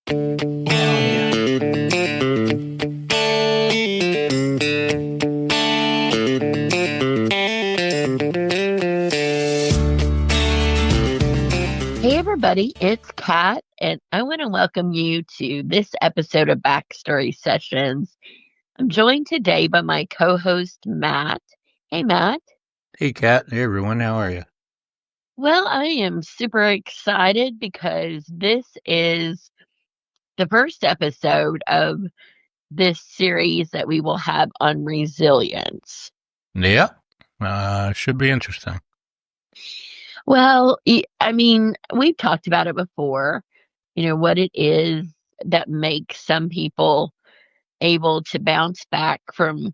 Hey everybody, it's Kat, and I want to welcome you to this episode of Backstory Sessions. I'm joined today by my co-host Matt. Hey Matt. Hey, Kat. Hey, everyone. How are you? Well, I am super excited because this is the first episode of this series that we will have on resilience. Yeah. Should be interesting. Well, I mean, we've talked about it before, what it is that makes some people able to bounce back from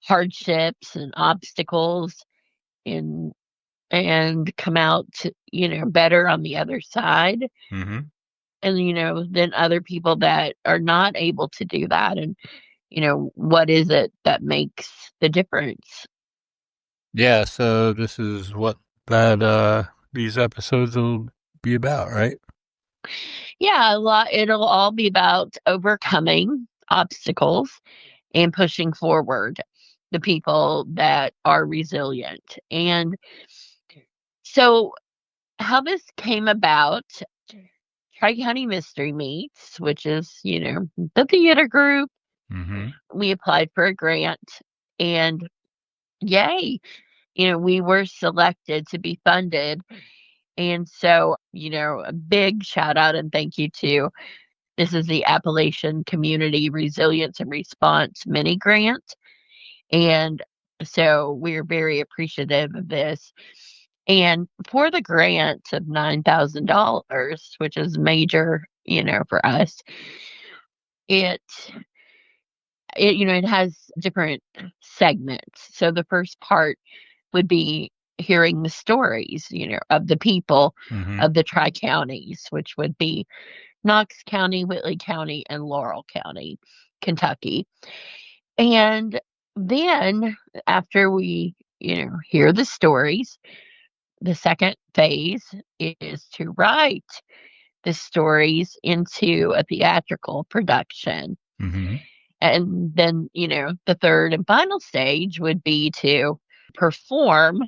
hardships and obstacles and come out better on the other side, Mm-hmm. and than other people that are not able to do that, and what is it that makes the difference. Yeah, so this is what that these episodes will be about, right? Yeah, a lot. It'll all be about overcoming obstacles and pushing forward the people that are resilient. And so how this came about, Tri-County Mystery Meets, which is, the theater group. Mm-hmm. We applied for a grant, and yay, we were selected to be funded. And so, a big shout out and thank you to this is the Appalachian Community Resilience and Response Mini Grant. And so we're very appreciative of this. And for the grant of $9,000, which is major, for us, it it has different segments. So the first part would be hearing the stories, of the people Mm-hmm. of the tri-counties, which would be Knox County, Whitley County, and Laurel County, Kentucky. And then after we, hear the stories, the second phase is to write the stories into a theatrical production. Mm-hmm. And then, the third and final stage would be to perform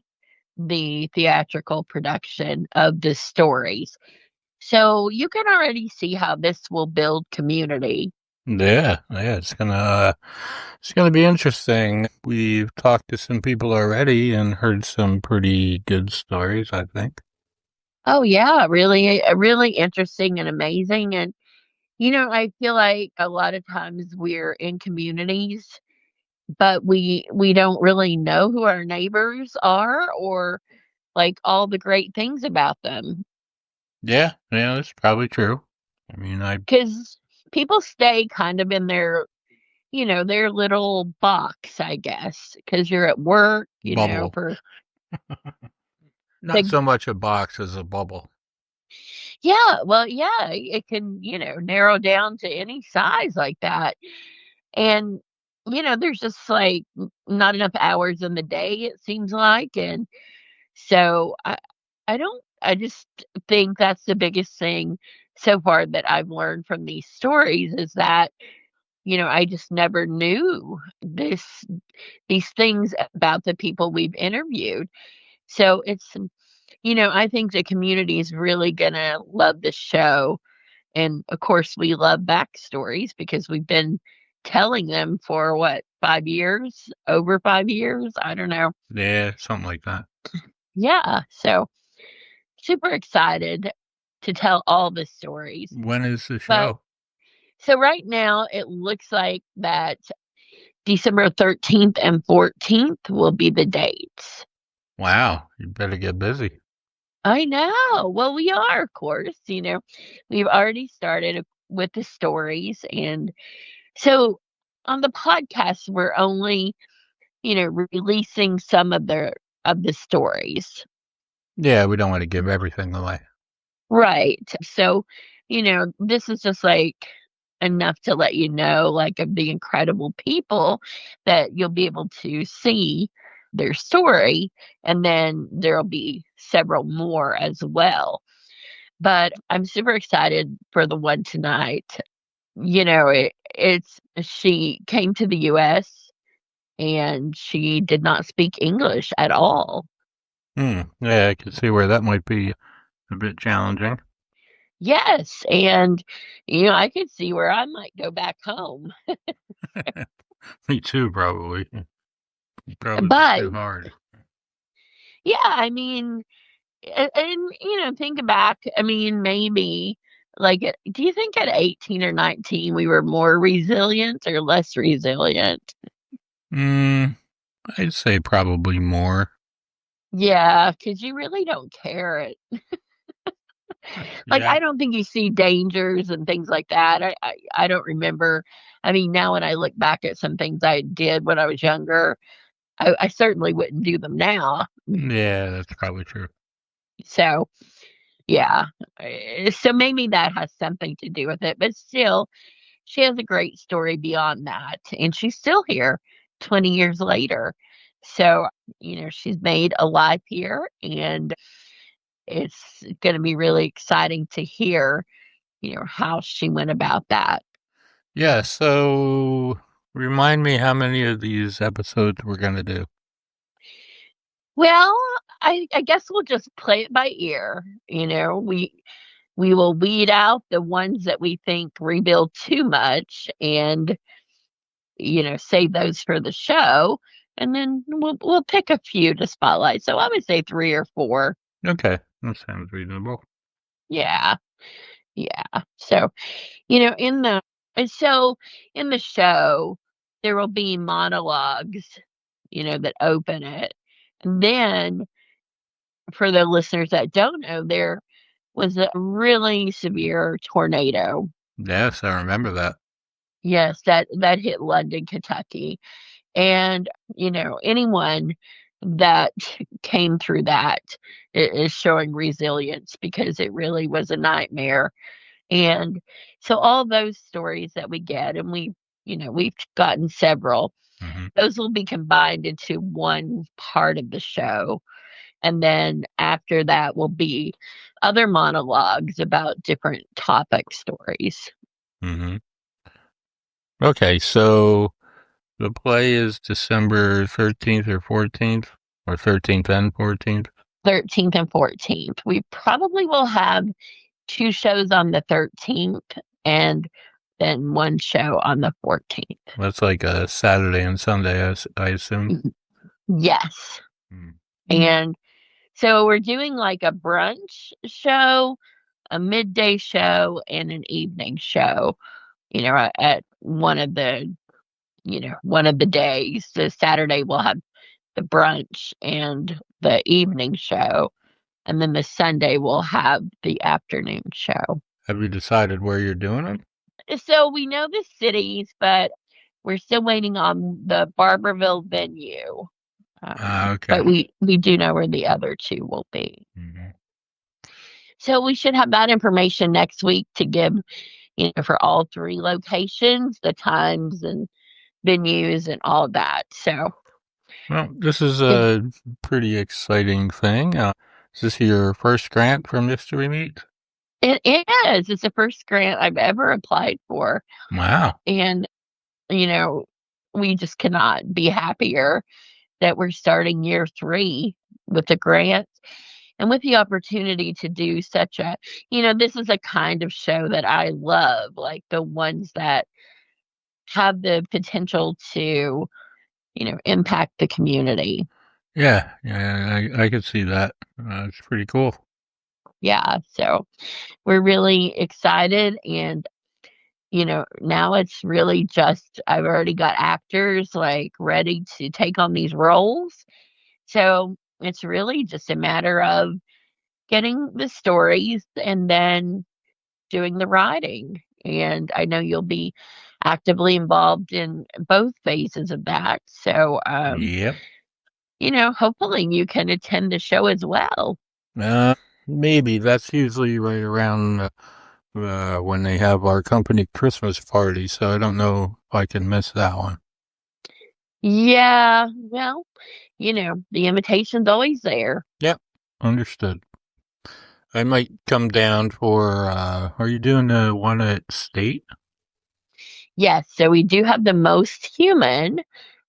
the theatrical production of the stories. So you can already see how this will build community. Yeah, it's gonna be interesting. We've talked to some people already and heard some pretty good stories, I think. Oh yeah, really, really interesting and amazing. And I feel like a lot of times we're in communities, but we don't really know who our neighbors are or like all the great things about them. Yeah, that's probably true. I mean, I Because people stay kind of in their little box, I guess, because you're at work, bubble. for Not the so much a box as a bubble. yeah, well, yeah, it can, narrow down to any size like that. And, there's just like not enough hours in the day, it seems like. And so I just think that's the biggest thing so far that I've learned from these stories is that, I just never knew these things about the people we've interviewed. So I think the community is really gonna love this show. And of course, we love backstories because we've been telling them for what, 5 years? Over 5 years? I don't know. Yeah, something like that. Yeah. So super excited to tell all the stories. When is the But show? so right now it looks like that December 13th and 14th will be the dates. Wow, you better get busy. I know. Well, we are, of course. We've already started with the stories. And so on the podcast, we're only, releasing some of the stories. Yeah, we don't want to give everything away. Right. So, this is just like enough to let you know, like, of the incredible people that you'll be able to see their story. And then there'll be several more as well. but I'm super excited for the one tonight. It's she came to the US and she did not speak English at all. Yeah, I can see where that might be a bit challenging. Yes, and I could see where I might go back home. Me too, probably. Probably be But too hard. yeah, I mean, and think back, I mean, maybe do you think at 18 or 19 we were more resilient or less resilient? Mm, I'd say probably more. Yeah, because you really don't care. Like, Yeah. I don't think you see dangers and things like that. I don't remember. I mean, now when I look back at some things I did when I was younger, I certainly wouldn't do them now. Yeah, that's probably true. So, yeah. So maybe that has something to do with it. But still, she has a great story beyond that. And she's still here 20 years later. So, she's made a life here, and it's going to be really exciting to hear, how she went about that. Yeah, so remind me how many of these episodes we're gonna do. Well, I guess we'll just play it by ear. We will weed out the ones that we think reveal too much and, save those for the show. And then we'll pick a few to spotlight. So I would say 3 or 4. Okay, that sounds reasonable. Yeah. Yeah. So, in the and so in the show, there will be monologues, that open it. And then for the listeners that don't know, there was a really severe tornado. Yes, I remember that. Yes, that hit London, Kentucky. And, anyone that came through that is showing resilience because it really was a nightmare. And so all those stories that we get, and we've gotten several, Hmm. those will be combined into one part of the show. And then after that will be other monologues about different topic stories. Hmm. Okay, so the play is December 13th or 14th, or 13th and 14th. 13th and 14th. We probably will have 2 shows on the 13th and then 1 show on the 14th. That's like a Saturday and Sunday, I assume. Yes. Mm. And so we're doing like a brunch show, a midday show, and an evening show, at one of the days. The Saturday we'll have the brunch and the evening show, and then the Sunday we'll have the afternoon show. Have you decided where you're doing it? So we know the cities, but we're still waiting on the Barberville venue. Okay. But we do know where the other 2 will be. Hmm. So we should have that information next week to give, for all 3 locations, the times and venues and all of that. So Well, this is it, a pretty exciting thing. Is this your first grant for Mystery Meat? it is. It's the first grant I've ever applied for. Wow. And, you know, we just cannot be happier that we're starting year 3 with the grant and with the opportunity to do such a, this is a kind of show that I love, like the ones that have the potential to, impact the community. Yeah, yeah, I could see that. It's pretty cool. Yeah. So we're really excited. And, now it's really just, I've already got actors like ready to take on these roles. So it's really just a matter of getting the stories and then doing the writing. And I know you'll be actively involved in both phases of that. So, Yep. hopefully you can attend the show as well. Maybe that's usually right around when they have our company Christmas party, so I don't know if I can miss that one. Yeah, well, the invitation's always there. Yep. Understood. I might come down for, are you doing the one at State? Yes, so we do have the most human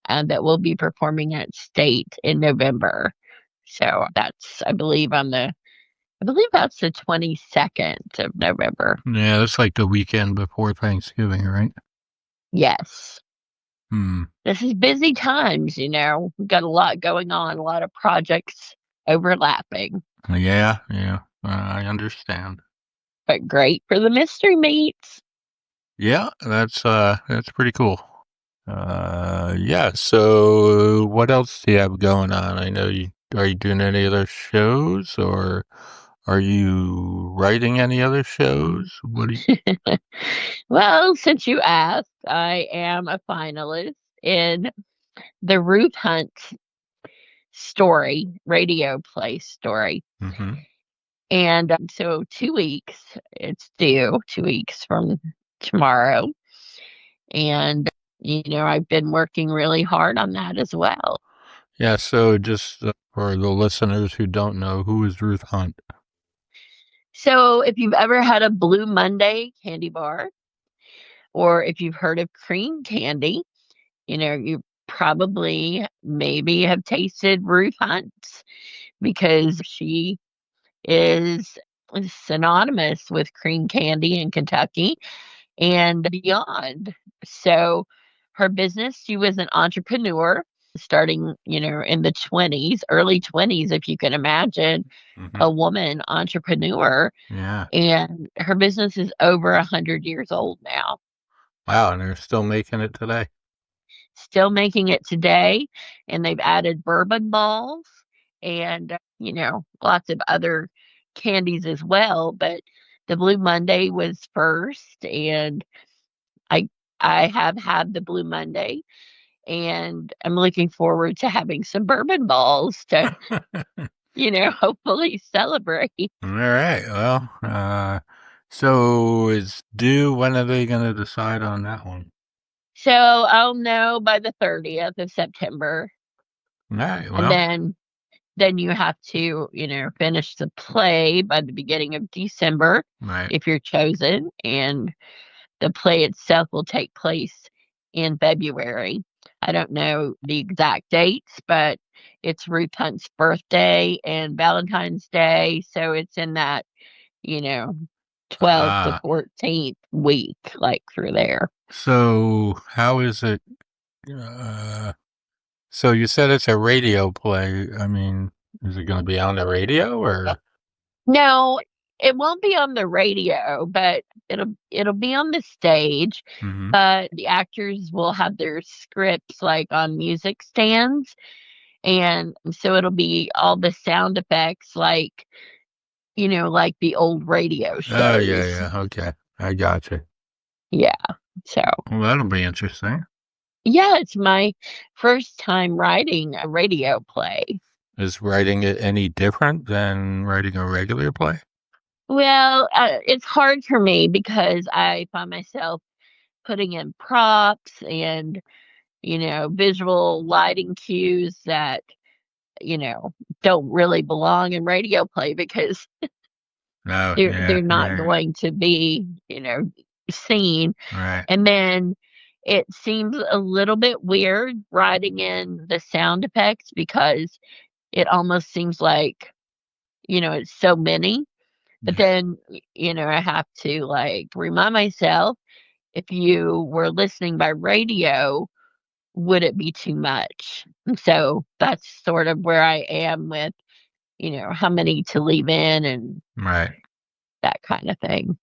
that will be performing at State in November. So that's, I believe that's the 22nd of November. Yeah, that's like the weekend before Thanksgiving, right? Yes. Hmm. This is busy times, We've got a lot going on, a lot of projects overlapping, Yeah, yeah, I understand. but great for the mystery meets. Yeah, that's pretty cool. Yeah, so what else do you have going on? I know are you doing any other shows or are you writing any other shows? What do you, Well, since you asked, I am a finalist in the Ruth Hunt story, radio play story. mm-hmm. And so 2 weeks, it's due 2 weeks from tomorrow. And, I've been working really hard on that as well. Yeah, so just for the listeners who don't know, who is Ruth Hunt? So if you've ever had a Blue Monday candy bar, or if you've heard of cream candy, you probably maybe have tasted Ruth Hunt's because she is synonymous with cream candy in Kentucky and beyond. So her business, she was an entrepreneur starting, in the 20s, early 20s, if you can imagine Hmm. a woman entrepreneur. Yeah. And her business is over 100 years old now, Wow, and they're still making it today. still making it today. And they've added bourbon balls and, lots of other candies as well. But the Blue Monday was first. And I, I have had the Blue Monday and I'm looking forward to having some bourbon balls to, hopefully celebrate. All right. Well, so it's due. When are they going to decide on that one? So I'll know by the 30th of September. All right. And Well, then you have to, finish the play by the beginning of December right. if you're chosen. And the play itself will take place in February. I don't know the exact dates, but it's Ruth Hunt's birthday and Valentine's Day. So it's in that, you know, 12th to Uh, 14th week, like through there. so how is it? Uh, so you said it's a radio play. I mean, is it going to be on the radio or? No, it won't be on the radio, but it'll be on the stage. Hmm. But the actors will have their scripts like on music stands, and so it'll be all the sound effects like like the old radio Oh yeah, shows. yeah. Okay, I got you. Yeah. So Well, that'll be interesting. yeah, it's my first time writing a radio play. Is writing it any different than writing a regular play? Well, it's hard for me because I find myself putting in props and visual lighting cues that, you know, don't really belong in radio play because Oh yeah, they're not yeah. going to be, seen. Right. And then it seems a little bit weird writing in the sound effects because it almost seems like, it's so many. But Yeah. then, I have to like remind myself if you were listening by radio, would it be too much? So that's sort of where I am with, how many to leave in and Right. that kind of thing.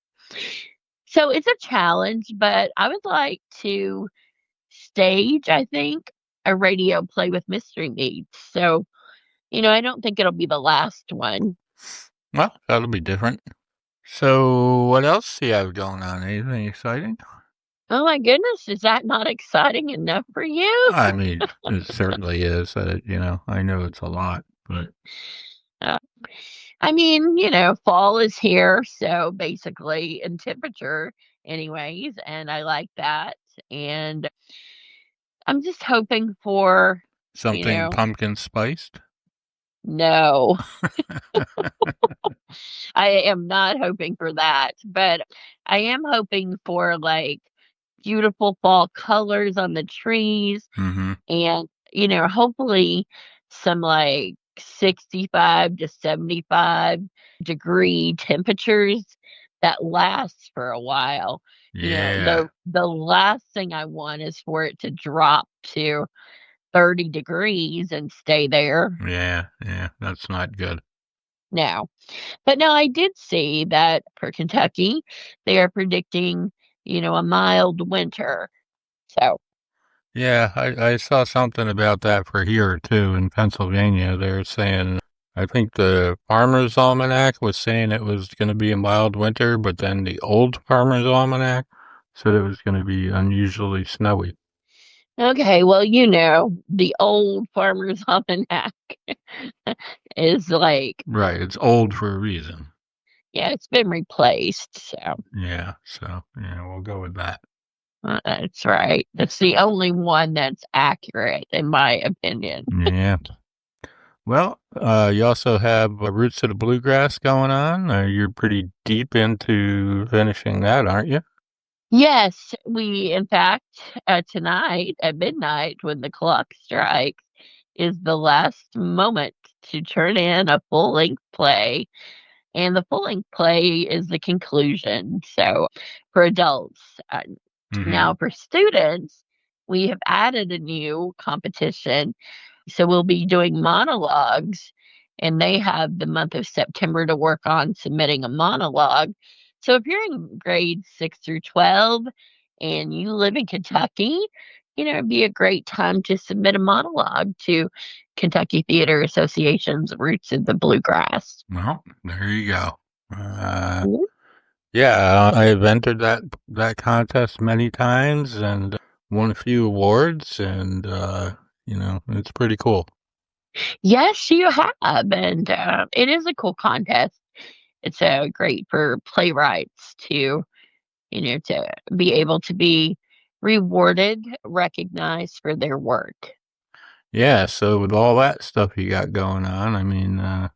So it's a challenge, but I would like to stage, I think, a radio play with mystery meats. So, I don't think it'll be the last one. Well, that'll be different. So, what else do you have going on? Anything exciting? Oh my goodness, is that not exciting enough for you? I mean, it certainly is. I know it's a lot, but Uh, I mean, fall is here, so basically in temperature anyways, and I like that. And I'm just hoping for, you something know, pumpkin spiced. No, I am not hoping for that, but I am hoping for, like, beautiful fall colors on the trees Mhm. and, hopefully some, like, 65 to 75-degree temperatures that last for a while. Yeah. The last thing I want is for it to drop to 30 degrees and stay there. Yeah, yeah, that's not good. No. But no, I did see that for Kentucky, they are predicting, a mild winter. So, Yeah, I saw something about that for here too in Pennsylvania. They're saying, I think the Farmer's Almanac was saying it was going to be a mild winter, but then the old Farmer's Almanac said it was going to be unusually snowy. okay, well, the old Farmer's Almanac is like, Right, it's old for a reason. yeah, it's been replaced. So, Yeah, so yeah, we'll go with that. that's right. That's the only one that's accurate, in my opinion. Yeah. Well, you also have Roots of the Bluegrass going on. You're pretty deep into finishing that, aren't you? Yes, in fact, tonight at midnight when the clock strikes, is the last moment to turn in a full length play. And the full length play is the conclusion. So for adults, Hmm. now for students, we have added a new competition. So we'll be doing monologues, and they have the month of September to work on submitting a monologue. So if you're in grades 6 through 12 and you live in Kentucky, it'd be a great time to submit a monologue to Kentucky Theater Association's Roots of the Bluegrass. Well, there you go. Uh, Mhm. yeah, I've entered that contest many times and won a few awards, and it's pretty cool. Yes, you have. And it is a cool contest. It's great for playwrights to be able to be rewarded, recognized for their work. Yeah, so with all that stuff you got going on, I mean,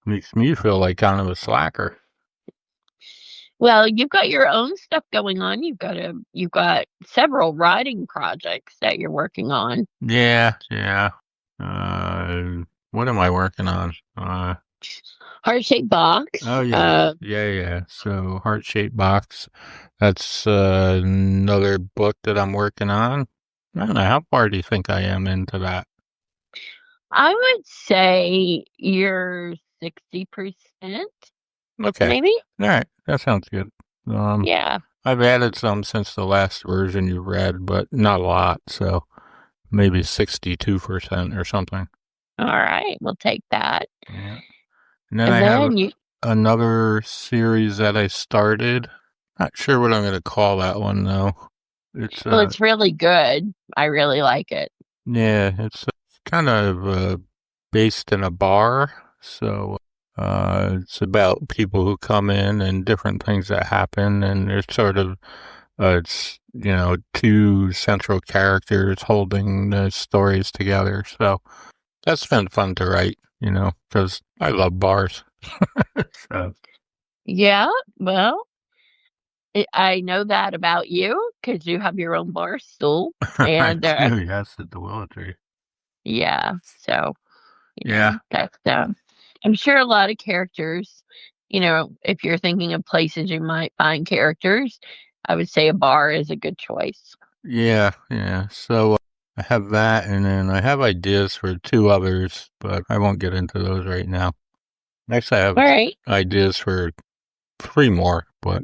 makes me feel like kind of a slacker. Well, you've got your own stuff going on. You've got several writing projects that you're working on. Yeah, yeah. What am I working on? Heart shaped box. Oh yeah, yeah, yeah. So heart shaped box. That's another book that I'm working on. I don't know. How far do you think I am into that? I would say you're 60%, Okay. maybe. All right. That sounds good. Um, Yeah. I've added some since the last version you read, but not a lot. So maybe 62% or something. All right. We'll take that. Yeah. And then I And have then you another series that I started. Not sure what I'm going to call that one though. It's Well, it's really good. I really like it. yeah, it's kind of based in a bar. So it's about people who come in and different things that happen, and there's sort of it's two central characters holding the stories together. So that's been fun to write, because I love bars. So Yeah. Well, I know that about you because you have your own bar stool. I And do, yes, at the Willow. yeah, so, Yeah, that's, I'm sure a lot of characters, if you're thinking of places you might find characters, I would say a bar is a good choice. yeah, yeah. So I have that, and then I have ideas for two others, but I won't get into those right now. Next, I have All right. ideas for three more, but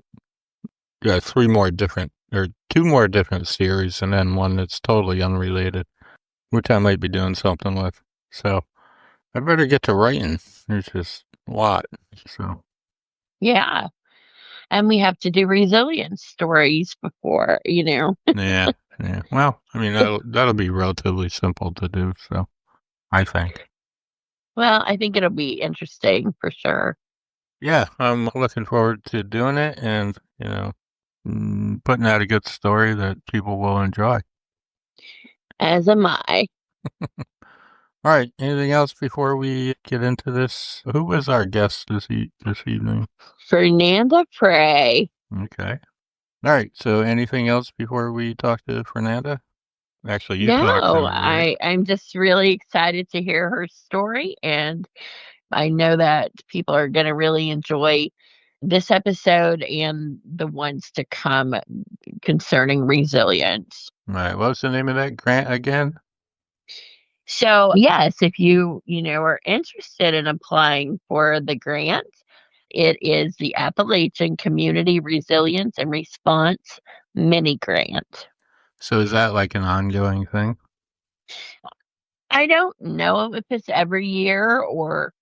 yeah, three more different, or two more different series, and then one that's totally unrelated, which I might be doing something with. So I better get to writing. There's just a lot. So Yeah. And we have to do resilience stories before, yeah, yeah. Well, I mean that'll be relatively simple to do. So I think. Well, I think it'll be interesting for sure. Yeah, I'm looking forward to doing it, and putting out a good story that people will enjoy. As am I. All right. Anything else before we get into this? Who was our guest this evening? Fernanda Frey. Okay. All right. So anything else before we talk to Fernanda? Actually, you talk to No, her, right? I'm just really excited to hear her story, and I know that people are going to really enjoy this episode and the ones to come concerning resilience. All right. What's the name of that grant again? So, yes, if you are interested in applying for the grant, it is the Appalachian Community Resilience and Response Mini Grant. So is that like an ongoing thing? I don't know if it's every year or,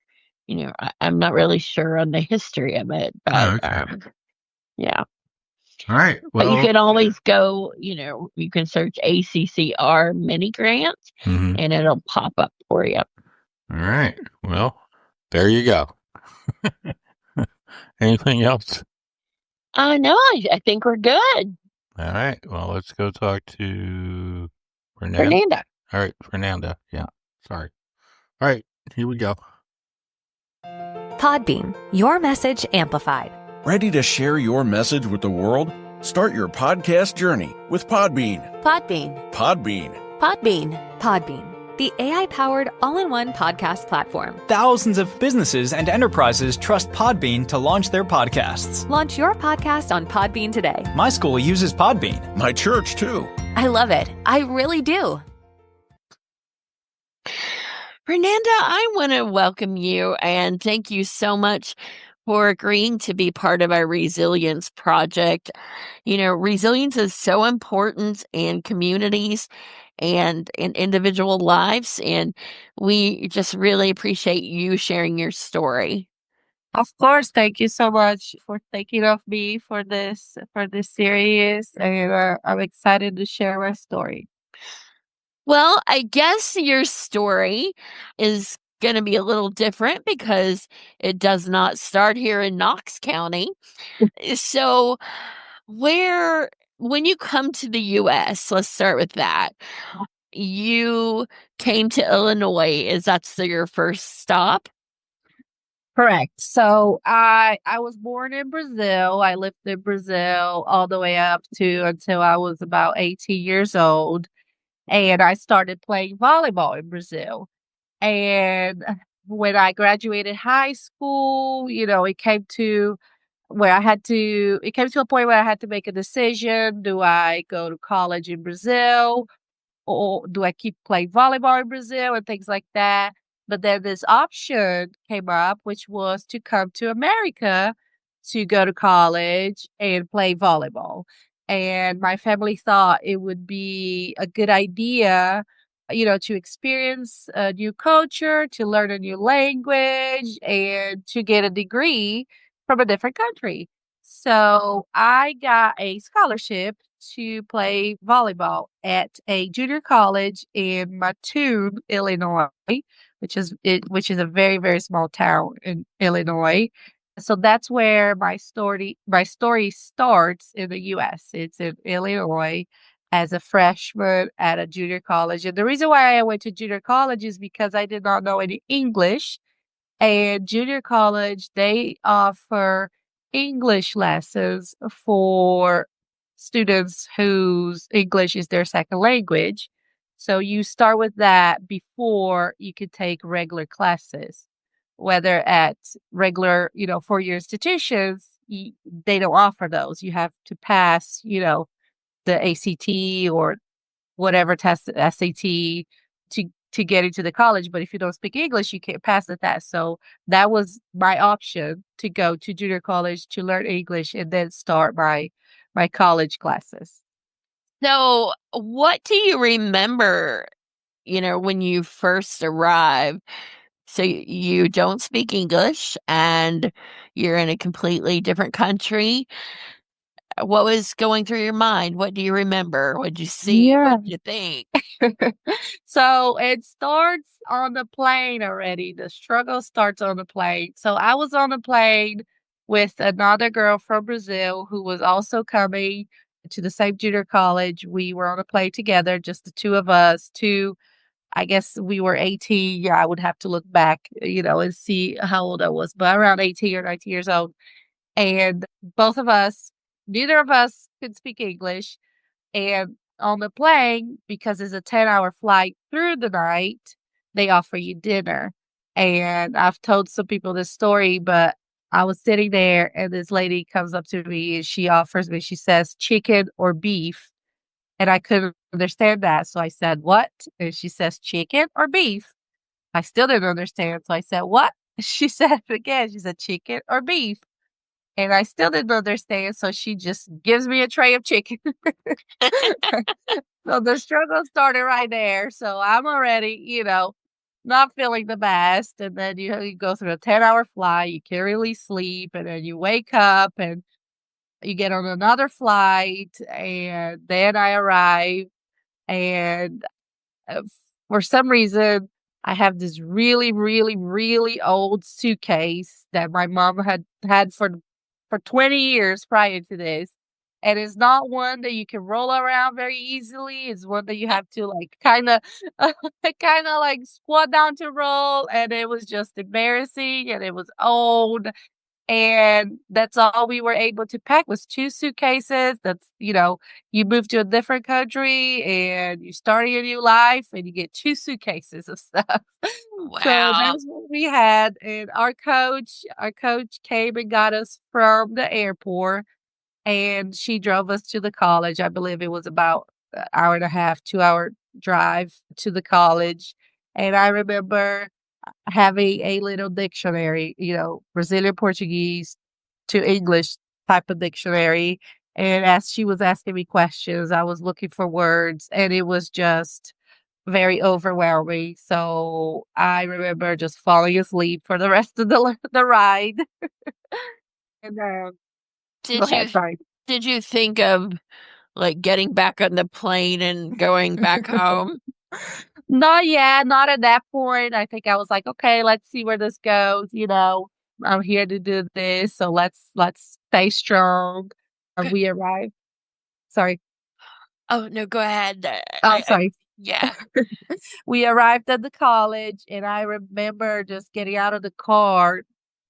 I'm not really sure on the history of it, but Oh, okay. yeah. All right. But you Well, can always go, you can search ACCR mini grants mhm. and it'll pop up for you. All right. Well, there you go. Anything else? No, I think we're good. All right. Well, let's go talk to Fernanda. Fernanda. All right, Fernanda. Yeah. Sorry. All right. Here we go. Podbean, your message amplified. Ready to share your message with the world? Start your podcast journey with Podbean. Podbean. Podbean. Podbean. Podbean, the AI-powered all-in-one podcast platform. Thousands of businesses and enterprises trust Podbean to launch their podcasts. Launch your podcast on Podbean today. My school uses Podbean. My church, too. I love it. I really do. Fernanda, I want to welcome you and thank you so much for agreeing to be part of our resilience project. Resilience is so important in communities and in individual lives, and we just really appreciate you sharing your story. Of course, thank you so much for thinking of me for this series, and I'm excited to share my story. Well, I guess your story is going to be a little different because it does not start here in Knox County. So, where, when you come to the US, let's start with that. You came to Illinois. Is your first stop? Correct. So I was born in Brazil. I lived in Brazil all the way up to until I was about 18 years old, and I started playing volleyball in Brazil. And when I graduated high school, it came to a point where I had to make a decision. Do I go to college in Brazil, or do I keep playing volleyball in Brazil and things like that? But then this option came up, which was to come to America to go to college and play volleyball. And my family thought it would be a good idea, to experience a new culture, to learn a new language, and to get a degree from a different country. So I got a scholarship to play volleyball at a junior college in Mattoon, Illinois, which is a very, very small town in Illinois. So that's where my story starts in the US. It's in Illinois as a freshman at a junior college. And the reason why I went to junior college is because I did not know any English. And junior college, they offer English lessons for students whose English is their second language. So you start with that before you could take regular classes. Whether at regular, 4-year institutions, they don't offer those. You have to pass, the ACT or whatever test, SAT, to get into the college. But if you don't speak English, you can't pass the test. So that was my option, to go to junior college to learn English and then start my college classes. So, what do you remember, when you first arrived? So you don't speak English and you're in a completely different country. What was going through your mind? What do you remember? What'd you see? Yeah. What'd you think? So it starts on the plane already. The struggle starts on the plane. So I was on the plane with another girl from Brazil who was also coming to the same junior college. We were on a plane together, just the two of us, two I guess we were 18. Yeah, I would have to look back, and see how old I was, but around 18 or 19 years old. And both of us, neither of us could speak English. And on the plane, because it's a 10-hour flight through the night, they offer you dinner. And I've told some people this story, but I was sitting there and this lady comes up to me and she offers me, she says, chicken or beef. And I couldn't understand that. So I said, what? And she says, chicken or beef. I still didn't understand. So I said, what? She said it again. She said, chicken or beef. And I still didn't understand. So she just gives me a tray of chicken. So the struggle started right there. So I'm already, not feeling the best. And then you go through a 10-hour flight, you can't really sleep, and then you wake up and you get on another flight, and then I arrive, and uh, for some reason, I have this really, really, really old suitcase that my mom had for 20 years prior to this. And it's not one that you can roll around very easily. It's one that you have to like kind of kind of like squat down to roll, and it was just embarrassing, and it was old, and that's all we were able to pack was 2 suitcases. You move to a different country and you start a new life and you get 2 suitcases of stuff. So Wow. that's what we had, and our coach came and got us from the airport, and she drove us to the college. I believe it was about an hour and a half, 2-hour drive to the college, and I remember having a little dictionary, Brazilian Portuguese to English type of dictionary. And as she was asking me questions, I was looking for words, and it was just very overwhelming. So I remember just falling asleep for the rest of the ride. And go Did you ahead, sorry. did you think of, like, getting back on the plane and going back home? Not yet, not at that point. I think I was like, okay, let's see where this goes. I'm here to do this, so let's stay strong. G We arrived. Sorry. Oh, no, go ahead. Oh, sorry. Yeah. We arrived at the college, and I remember just getting out of the car.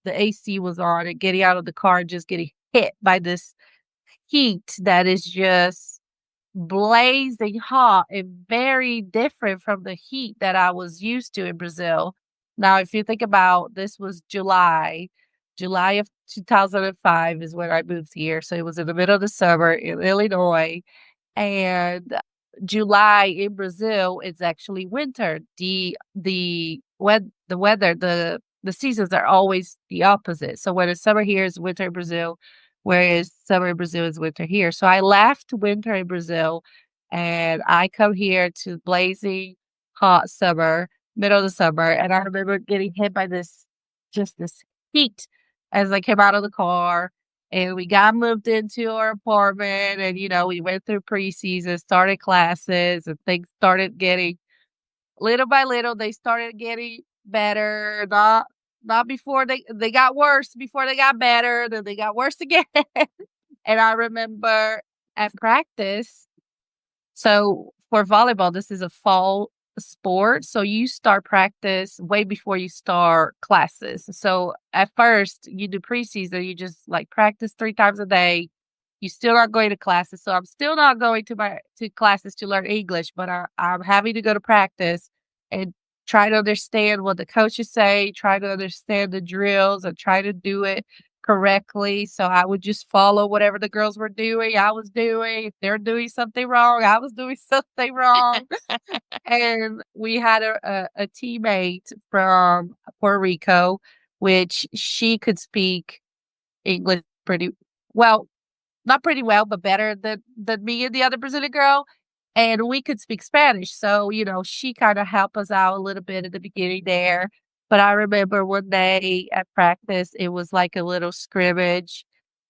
The AC was on, and getting out of the car and just getting hit by this heat that is just blazing hot and very different from the heat that I was used to in Brazil. Now, if you think about this was July of 2005 is when I moved here. So it was in the middle of the summer in Illinois. And July in Brazil is actually winter. The weather, the seasons are always the opposite. So when it's summer here is winter in Brazil, whereas summer in Brazil is winter here. So I left winter in Brazil and I come here to blazing hot summer, middle of the summer, and I remember getting hit by this heat as I came out of the car, and we got moved into our apartment, and, we went through preseason, started classes, and things started getting little by little, they started getting better, not before they got worse before they got better, then they got worse again. And I remember at practice, so for volleyball, this is a fall sport. So you start practice way before you start classes. So at first you do preseason, you just like practice 3 times a day. You still not going to classes. So I'm still not going to classes to learn English, but I'm having to go to practice and try to understand what the coaches say, try to understand the drills and try to do it correctly. So I would just follow whatever the girls were doing, I was doing. If they're doing something wrong, I was doing something wrong. And we had a teammate from Puerto Rico, which she could speak English pretty well, not pretty well, but better than me and the other Brazilian girl, and we could speak Spanish. So, she kinda helped us out a little bit at the beginning there. But I remember one day at practice, it was like a little scrimmage,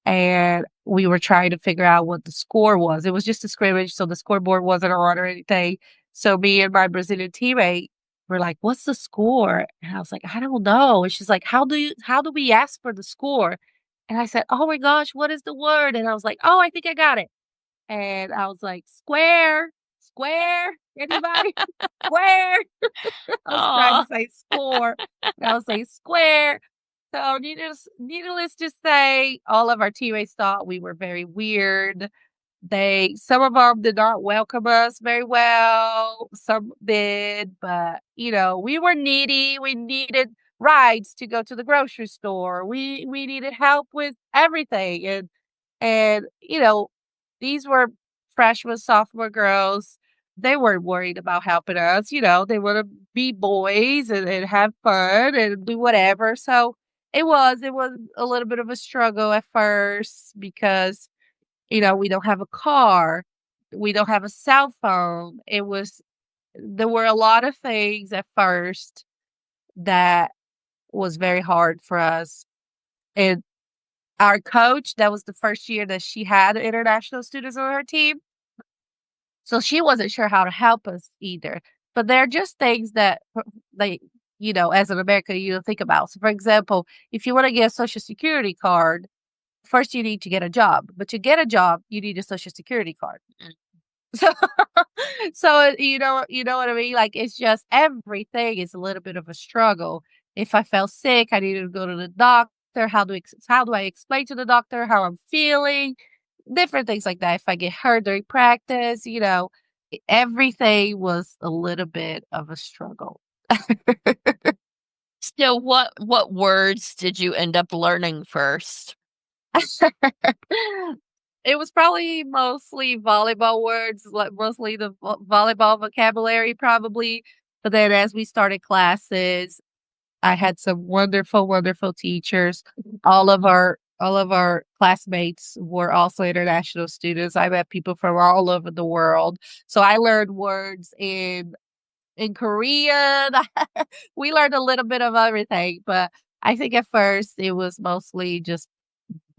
and we were trying to figure out what the score was. It was just a scrimmage, so the scoreboard wasn't on or anything. So me and my Brazilian teammate were like, "What's the score?" And I was like, "I don't know." And she's like, "How do we ask for the score?" And I said, "Oh my gosh, what is the word?" And I was like, "Oh, I think I got it." And I was like, "Square." square? Anybody? Square. I was trying to Aw. say score. And I was saying square. So needless to say, all of our teammates thought we were very weird. Some of them did not welcome us very well. Some did, but we were needy. We needed rides to go to the grocery store. We needed help with everything. And these were freshman, sophomore girls. They weren't worried about helping us. They want to be boys and have fun and do whatever. So it was a little bit of a struggle at first because we don't have a car. We don't have a cell phone. There were a lot of things at first that was very hard for us. And our coach, that was the first year that she had international students on her team. So she wasn't sure how to help us either. But they're just things that they, as an American, you don't think about. So, for example, if you want to get a Social Security card, first you need to get a job. But to get a job, you need a Social Security card. So, so what I mean? Like, it's just everything is a little bit of a struggle. If I felt sick, I needed to go to the doctor. How do I explain to the doctor how I'm feeling? Different things like that. If I get hurt during practice, everything was a little bit of a struggle. So what words did you end up learning first? It was probably mostly volleyball words, like mostly the volleyball vocabulary, probably. But then as we started classes, I had some wonderful, wonderful teachers. All of our classmates were also international students. I met people from all over the world. So I learned words in Korean. We learned a little bit of everything, but I think at first it was mostly just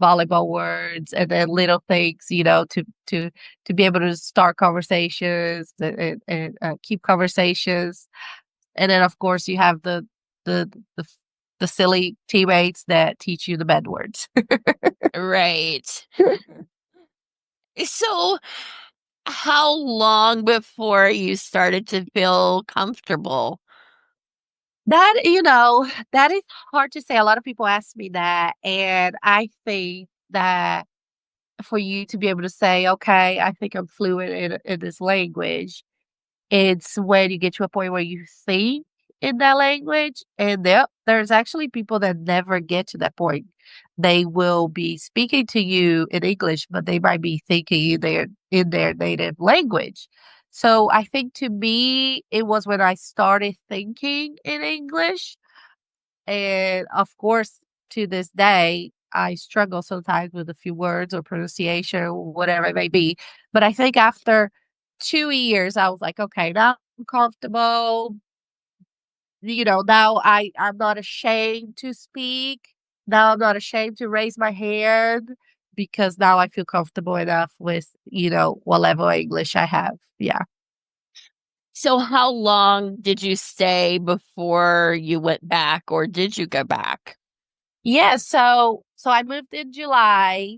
volleyball words and then little things, to be able to start conversations and keep conversations. And then of course you have the the the silly teammates that teach you the bad words. Right. So, how long before you started to feel comfortable? That is hard to say. A lot of people ask me that, and I think that for you to be able to say, okay, I think I'm fluent in this language, it's when you get to a point where you think in that language. And there's actually people that never get to that point. They will be speaking to you in English, but they might be thinking in their native language. So I think to me, it was when I started thinking in English. And of course, to this day, I struggle sometimes with a few words or pronunciation or whatever it may be. But I think after 2 years, I was like, okay, now I'm comfortable. Now I'm not ashamed to speak. Now I'm not ashamed to raise my hand because now I feel comfortable enough with, what level of English I have. Yeah. So, how long did you stay before you went back, or did you go back? Yeah. So I moved in July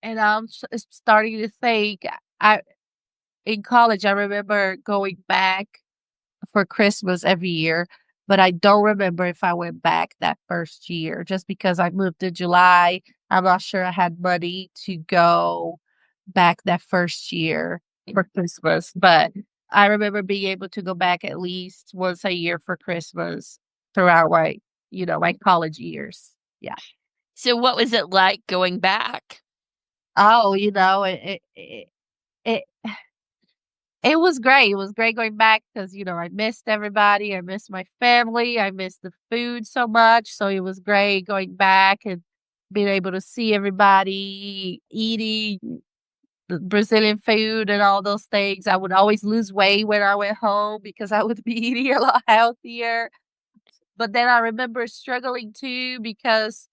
and I'm starting to think. I In college, I remember going back for Christmas every year, but I don't remember if I went back that first year just because I moved in July. I'm not sure I had money to go back that first year for Christmas, but I remember being able to go back at least once a year for Christmas throughout my college years. Yeah. So, what was it like going back? Oh, it it was great. It was great going back because, I missed everybody. I missed my family. I missed the food so much. So it was great going back and being able to see everybody eating the Brazilian food and all those things. I would always lose weight when I went home because I would be eating a lot healthier. But then I remember struggling too because,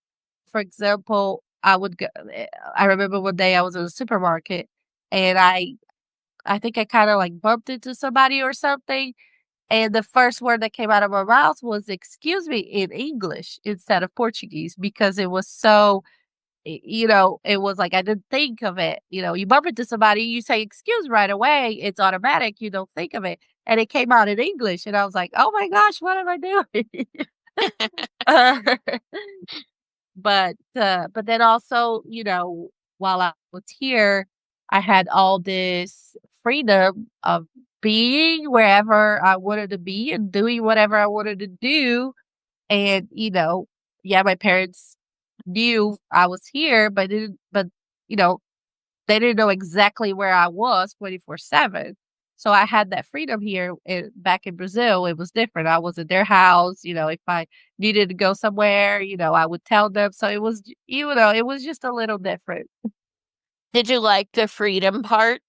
for example, I remember one day I was in the supermarket and I think I kinda, like, bumped into somebody or something, and the first word that came out of my mouth was "excuse me" in English instead of Portuguese because it was so it was like I didn't think of it. You bump into somebody, you say excuse right away. It's automatic. You don't think of it. And it came out in English. And I was like, oh my gosh, what am I doing? But then also, while I was here, I had all this freedom of being wherever I wanted to be and doing whatever I wanted to do. And, yeah, my parents knew I was here, but you know, they didn't know exactly where I was 24/7. So I had that freedom here. Back in Brazil, it was different. I was at their house. If I needed to go somewhere, I would tell them. So it was just a little different. Did you like the freedom part?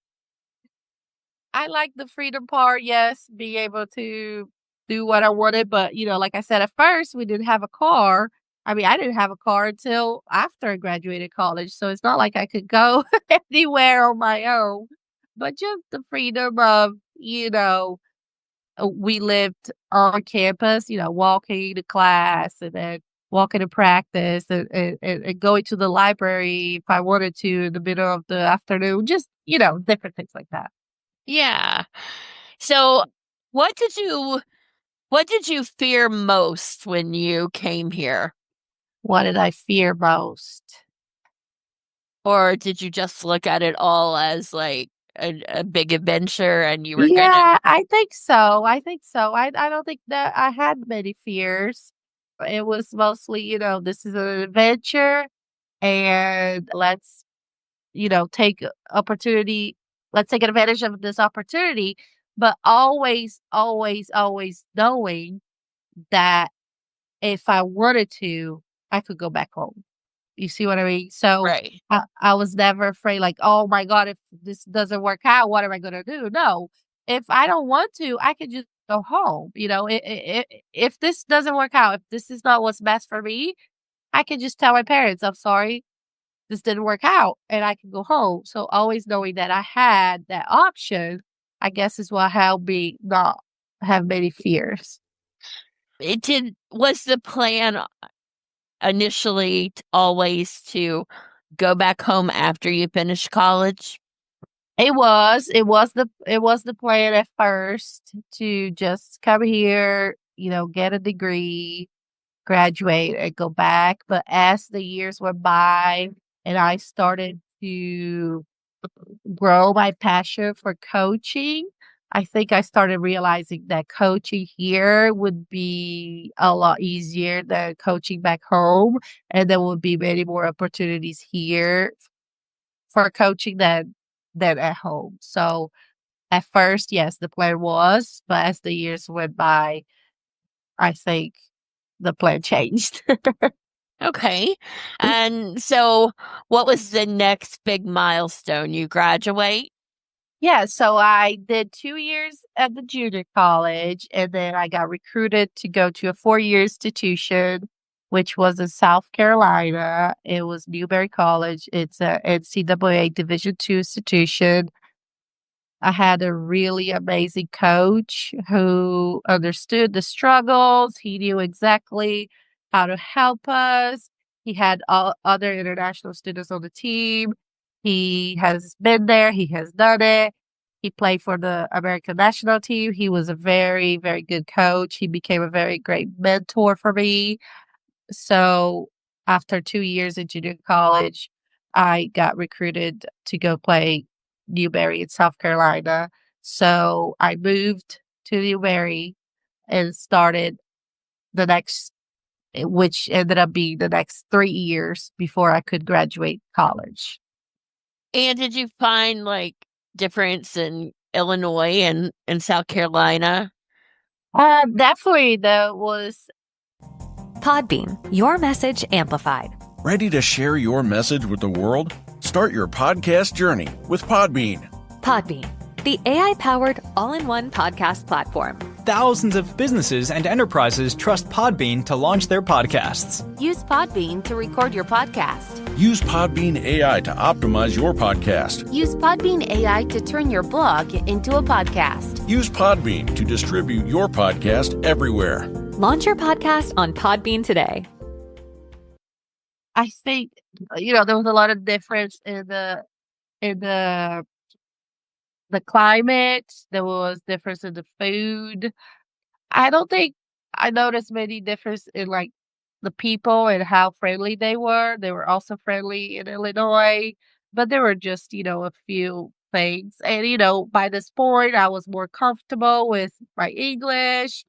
I like the freedom part, yes, being able to do what I wanted. But, like I said, at first we didn't have a car. I mean, I didn't have a car until after I graduated college. So it's not like I could go anywhere on my own. But just the freedom of, we lived on campus, walking to class and then walking to practice and going to the library if I wanted to in the middle of the afternoon. Just, different things like that. Yeah. So, what did you fear most when you came here? What did I fear most? Or did you just look at it all as like a big adventure and you were gonna Yeah, I think so. I don't think that I had many fears. It was mostly, this is an adventure and take opportunity. Let's take advantage of this opportunity, but always, always, always knowing that if I wanted to, I could go back home. You see what I mean? So right. I was never afraid, like, oh my God, if this doesn't work out, what am I going to do? No, if I don't want to, I can just go home. If this doesn't work out, if this is not what's best for me, I can just tell my parents, I'm sorry, this didn't work out and I can go home. So always knowing that I had that option, I guess is what helped me not have many fears. Was the plan initially always to go back home after you finish college? It was the plan at first to just come here, get a degree, graduate and go back. But as the years went by and I started to grow my passion for coaching, I think I started realizing that coaching here would be a lot easier than coaching back home. And there would be many more opportunities here for coaching than at home. So at first, yes, the plan was, but as the years went by, I think the plan changed. Okay. And so what was the next big milestone? You graduate? Yeah, so I did 2 years at the junior college, and then I got recruited to go to a 4-year institution, which was in South Carolina. It was Newberry College. It's a NCAA Division II institution. I had a really amazing coach who understood the struggles. He knew exactly how to help us. He had all other international students on the team. He has been there. He has done it. He played for the American national team. He was a very, very good coach. He became a very great mentor for me. So after 2 years in junior college, I got recruited to go play Newberry in South Carolina. So I moved to Newberry and started which ended up being the next 3 years before I could graduate college. And did you find like difference in Illinois and South Carolina? Definitely there was. Podbean, your message amplified. Ready to share your message with the world? Start your podcast journey with Podbean. Podbean, the AI-powered all-in-one podcast platform. Thousands of businesses and enterprises trust Podbean to launch their podcasts. Use Podbean to record your podcast. Use Podbean AI to optimize your podcast. Use Podbean AI to turn your blog into a podcast. Use Podbean to distribute your podcast everywhere. Launch your podcast on Podbean today. I think there was a lot of difference in the climate. There was difference in the food. I don't think I noticed many difference in like the people and how friendly they were. They were also friendly in Illinois, but there were just, a few things. And, by this point, I was more comfortable with my English.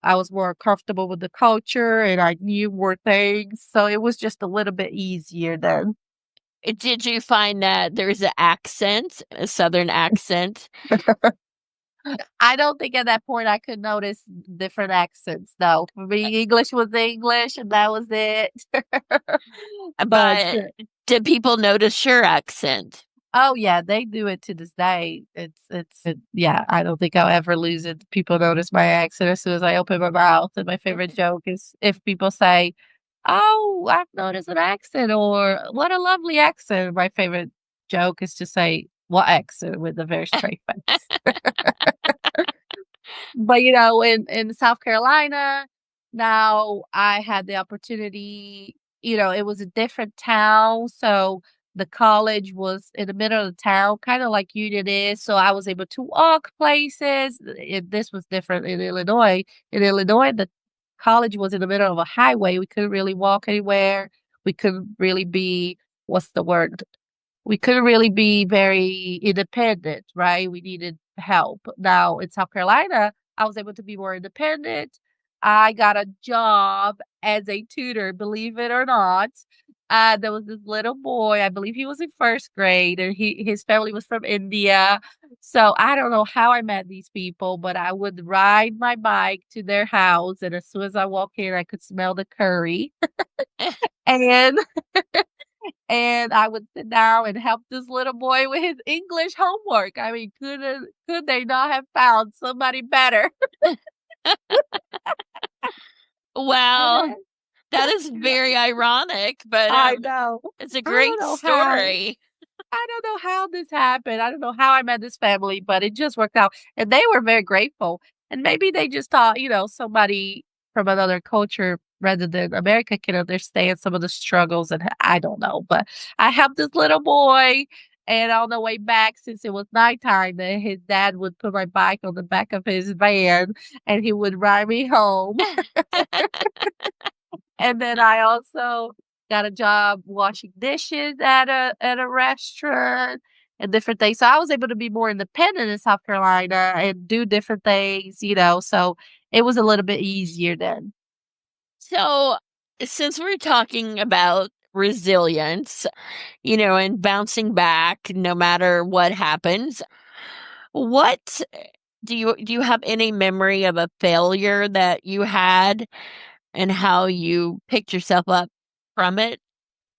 I was more comfortable with the culture and I knew more things. So it was just a little bit easier then. Did you find that there's an accent, a Southern accent? I don't think at that point I could notice different accents, though. For me, English was English, and that was it. But But did people notice your accent? oh yeah, they do it to this day. Yeah. I don't think I'll ever lose it. People notice my accent as soon as I open my mouth. And my favorite joke is if people say, "Oh, I've noticed an accent," or "What a lovely accent." My favorite joke is to say, "What accent?" with a very straight face. But, in South Carolina, now I had the opportunity, it was a different town, so the college was in the middle of the town, kinda like Union is, so I was able to walk places. This was different in Illinois. In Illinois, the college was in the middle of a highway. We couldn't really walk anywhere. We couldn't really be what's the word? We couldn't really be very independent, right? We needed help. Now in South Carolina, I was able to be more independent. I got a job as a tutor, believe it or not. There was this little boy, I believe he was in first grade, and his family was from India. So I don't know how I met these people, but I would ride my bike to their house, and as soon as I walk in, I could smell the curry. And and I would sit down and help this little boy with his English homework. I mean, could they not have found somebody better? Well, And that is very ironic, but I know. it's a I great don't know how. story. I don't know how this happened. I don't know how I met this family, but it just worked out. And they were very grateful. And maybe they just thought, somebody from another culture rather than America can understand some of the struggles. And I don't know. But I helped this little boy. And on the way back, since it was nighttime, then his dad would put my bike on the back of his van and he would ride me home. And then I also got a job washing dishes at a restaurant and different things. So I was able to be more independent in South Carolina and do different things, so it was a little bit easier then. So, since we're talking about resilience, and bouncing back no matter what happens, what do you have any memory of a failure that you had and how you picked yourself up from it?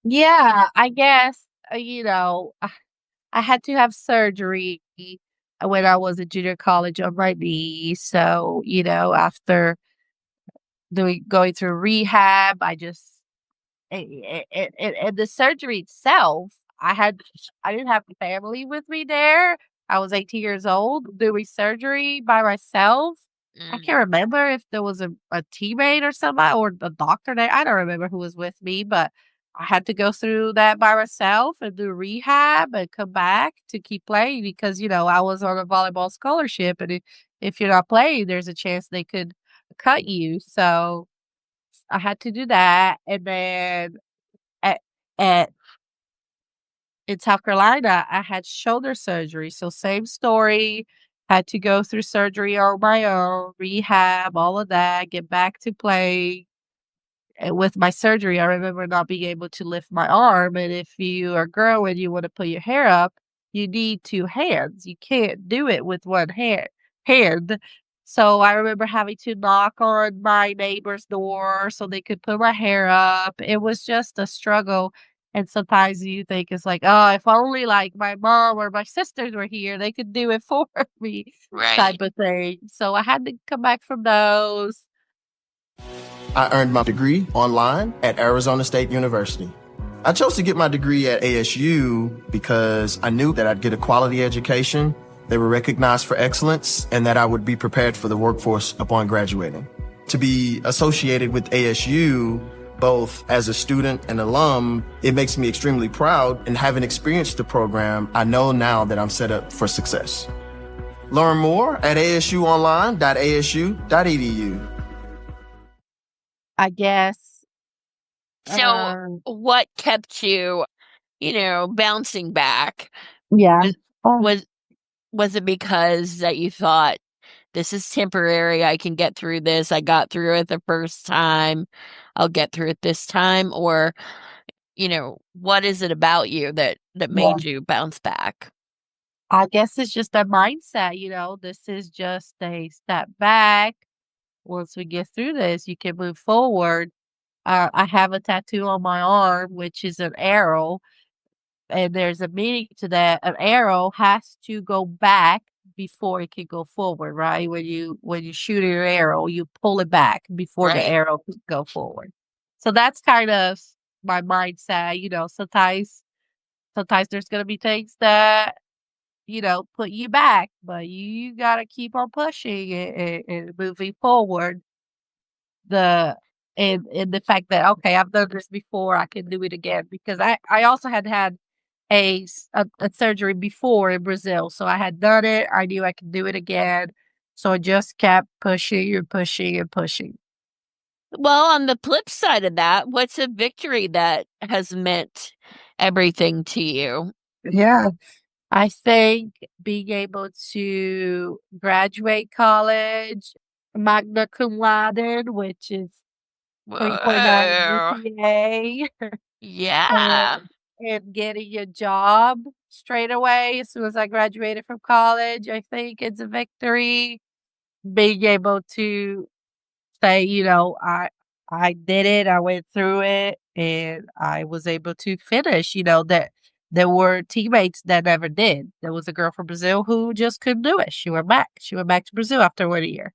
Yeah, I guess, I had to have surgery when I was in junior college on my knee. So, after going through rehab, I just and the surgery itself, I didn't have family with me there. I was 18 years old doing surgery by myself. I Mm. can't remember if there was a teammate or somebody or a doctor there. I don't remember who was with me, but I had to go through that by myself and do rehab and come back to keep playing because, I was on a volleyball scholarship. And if you're not playing, there's a chance they could cut you. So I had to do that. And then at, at in South Carolina, I had shoulder surgery. So same story. Had to go through surgery on my own, rehab, all of that, get back to play. And with my surgery, I remember not being able to lift my arm. And if you are a girl and you want to put your hair up, you need two hands. You can't do it with one hand. So I remember having to knock on my neighbor's door so they could put my hair up. It was just a struggle. And sometimes you think it's like, oh, if only like my mom or my sisters were here, they could do it for me Right. type of thing. So I had to come back from those. I earned my degree online at Arizona State University. I chose to get my degree at ASU because I knew that I'd get a quality education, they were recognized for excellence, and that I would be prepared for the workforce upon graduating. To be associated with ASU both as a student and alum, it makes me extremely proud. And having experienced the program, I know now that I'm set up for success. Learn more at asuonline.asu.edu. I guess. So, what kept you, bouncing back? Yeah. Was was was it because that you thought, "This is temporary, I can get through this, I got through it the first time, I'll get through it this time," or, what is it about you that Yeah. made you bounce back? I guess it's just a mindset, this is just a step back. Once we get through this, you can move forward. I have a tattoo on my arm, which is an arrow, and there's a meaning to that. An arrow has to go back before it can go forward, right? When you shoot your arrow, you pull it back before the Right. arrow can go forward. So that's kind of my mindset. Sometimes there's gonna be things that put you back, but you gotta keep on pushing and moving forward. The and the fact that, okay, I've done this before, I can do it again because I also had a surgery before in Brazil, so I had done it. I knew I could do it again, so I just kept pushing and pushing and pushing. Well, on the flip side of that, what's a victory that has meant everything to you? Yeah. I think being able to graduate college magna cum laude, which is 3.9 Whoa. GPA, Yeah. and getting a job straight away as soon as I graduated from college, I think it's a victory. Being able to say, I did it, I went through it, and I was able to finish, that there were teammates that never did. There was a girl from Brazil who just couldn't do it. She went back. She went back to Brazil after 1 year.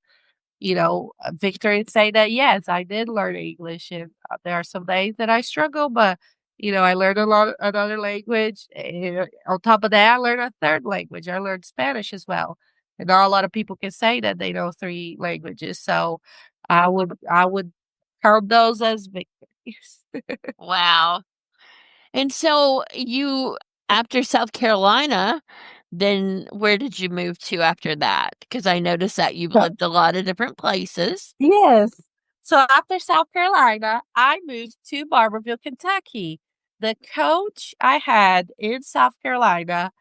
A victory to say that, yes, I did learn English, and there are some days that I struggle, but, I learned another language. And on top of that, I learned a third language. I learned Spanish as well. And not a lot of people can say that they know 3 languages. So I would count those as victories. Wow. And so you, after South Carolina, then where did you move to after that? Because I noticed that you've lived a lot of different places. Yes. So after South Carolina, I moved to Barberville, Kentucky. The coach I had in South Carolina,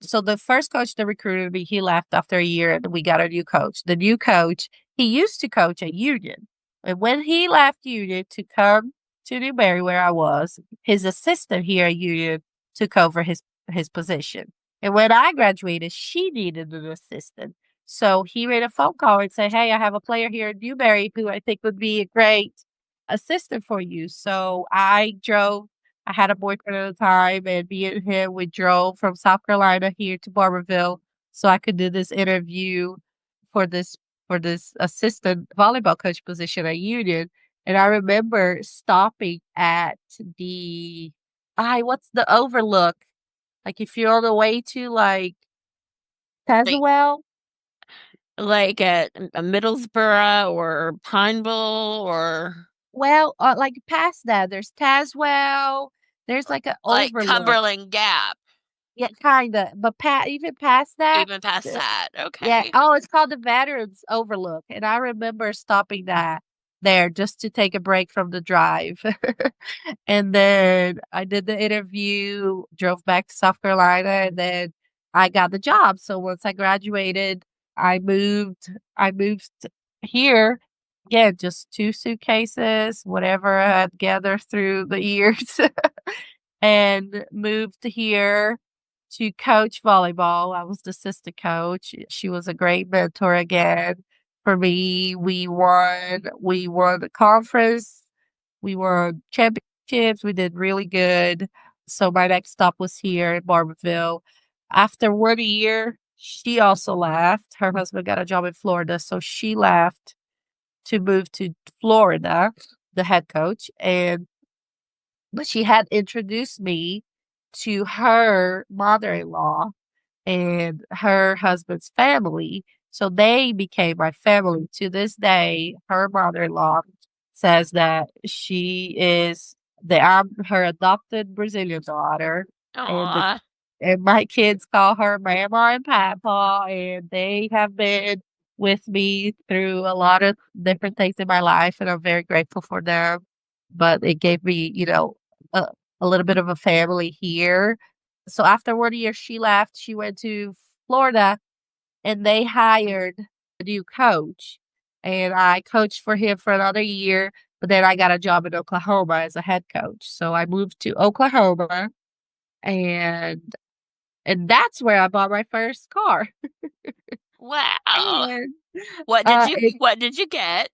so the first coach that recruited me, he left after a year and we got a new coach. The new coach, he used to coach at Union. And when he left Union to come to Newberry where I was, his assistant here at Union took over his position. And when I graduated, she needed an assistant. So he made a phone call and said, "Hey, I have a player here in Newberry who I think would be a great assistant for you." So I drove. I had a boyfriend at the time, and me and him, we drove from South Carolina here to Barberville so I could do this interview for this assistant volleyball coach position at Union. And I remember stopping at what's the overlook? Like if you're on the way to like Like, Tazewell. like at Middlesboro or Pineville or Well, like past that, there's Tazewell. There's like an like overlook. Cumberland Gap, Yeah, kinda. But even past that, even past the that. yeah. Okay. Oh, it's called the Veterans Overlook, and I remember stopping there just to take a break from the drive. And then I did the interview, drove back to South Carolina, and then I got the job. So once I graduated, I moved here. Again, just 2 suitcases, whatever I had gathered through the years, and moved here to coach volleyball. I was the assistant coach. She was a great mentor again for me. We won the conference. We won championships. We did really good. So my next stop was here in Barberville. After 1 year, she also left. Her husband got a job in Florida, so she left to move to Florida, the head coach, but she had introduced me to her mother-in-law and her husband's family. So they became my family. To this day, her mother-in-law says that I'm her adopted Brazilian daughter, and Aw. my kids call her Mama and Papa, and they have been with me through a lot of different things in my life, and I'm very grateful for them. But it gave me, a, a little bit of a family here. So after 1 year, she left. She went to Florida, and they hired a new coach. And I coached for him for another year, but then I got a job in Oklahoma as a head coach. So I moved to Oklahoma, and that's where I bought my first car. Wow. And What did uh, you it, what did you get?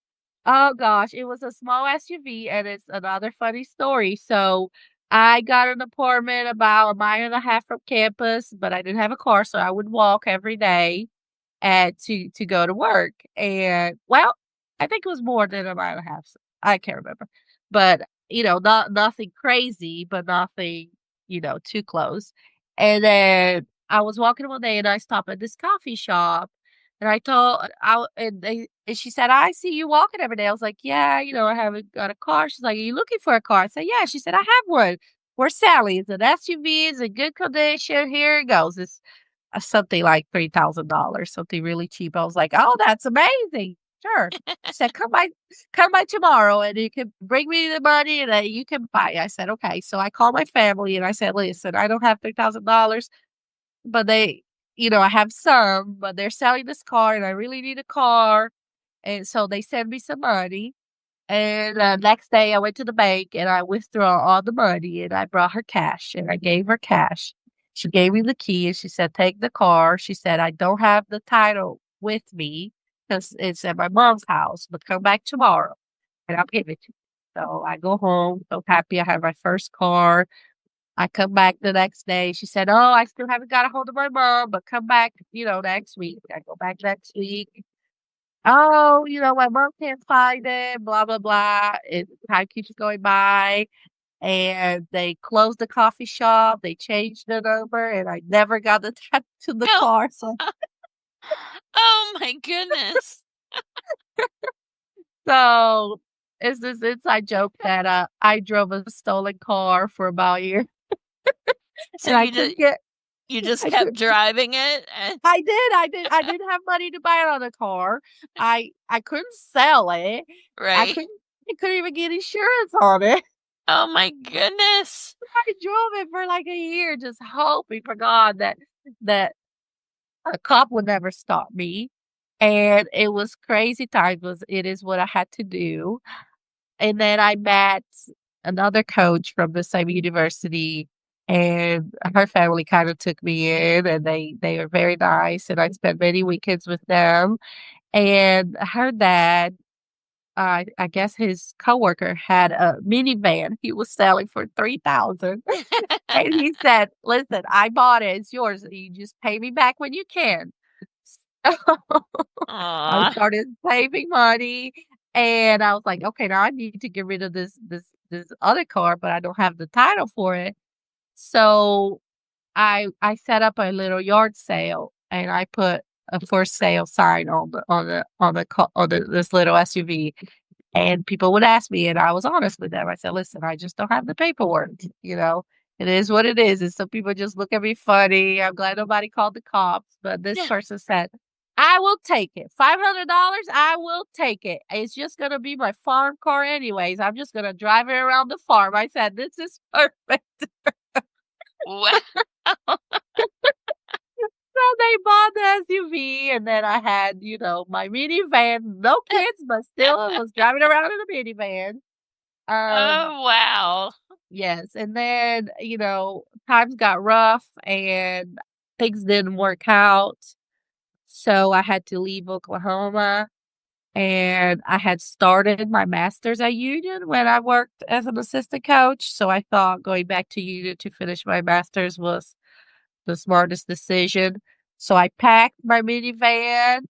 oh gosh, it was a small SUV, and it's another funny story. So I got an apartment about a mile and a half from campus, but I didn't have a car, so I would walk every day to go to work. And well, I think it was more than a mile and a half. I can't remember. But, nothing crazy, but nothing, too close. And then I was walking one day and I stopped at this coffee shop, and I told I and she said, "I see you walking every day." I was like, "Yeah, I haven't got a car." She's like, "Are you looking for a car?" I said, "Yeah." She said, "I have one. We're Sally. It's an SUV. It's in good condition. Here it goes. It's something like $3,000, something really cheap." I was like, "Oh, that's amazing. Sure." She said, come by tomorrow and you can bring me the money and you can buy." I said, "Okay." So I called my family and I said, "Listen, I don't have $3,000, but I have some, but they're selling this car and I really need a car." And so they sent me some money. And next day, I went to the bank and I withdrew all the money and I brought her cash and I gave her cash. She gave me the key and she said, "Take the car." She said, "I don't have the title with me because it's at my mom's house, but come back tomorrow and I'll give it to you." So I go home, so happy I have my first car. I come back the next day. She said, "Oh, I still haven't got a hold of my mom, but come back, next week." I go back next week. "Oh, my mom can't find it, blah, blah, blah." Time keeps going by, and they closed the coffee shop. They changed it over, and I never got the tap to the Oh, car. So, oh my goodness. so it's this inside joke that I drove a stolen car for about a year, So and I couldn't get. you just I kept could. driving it and I didn't have money to buy another car. I couldn't sell it. I right. couldn't. I couldn't even get insurance on it. Oh my goodness. I drove it for like a year just hoping for God that a cop would never stop me. And it was crazy times. It is what I had to do. And then I met another coach from the same university, and her family kind of took me in, and they were very nice, and I spent many weekends with them. And her dad, I guess his coworker had a minivan he was selling for 3,000. And he said, "Listen, I bought it. It's yours. You just pay me back when you can." I Aw. started saving money, and I was like, "Okay, now I need to get rid of this other car, but I don't have the title for it." So I set up a little yard sale, and I put a for sale sign on this little SUV. And people would ask me, and I was honest with them. I said, "Listen, I just don't have the paperwork, you know? It is what it is." And some people just look at me funny. I'm glad nobody called the cops, but this person said, "I will take it. $500, I will take it. It's just gonna be my farm car anyways. I'm just gonna drive it around the farm." I said, "This is perfect." Wow. So they bought the SUV, and then I had, my minivan, no kids, but still I was driving around in a minivan. Um Oh, wow. Yes, and then, times got rough and things didn't work out, so I had to leave Oklahoma, and I had started my master's at Union when I worked as an assistant coach, so I thought going back to Union to finish my master's was the smartest decision. So I packed my minivan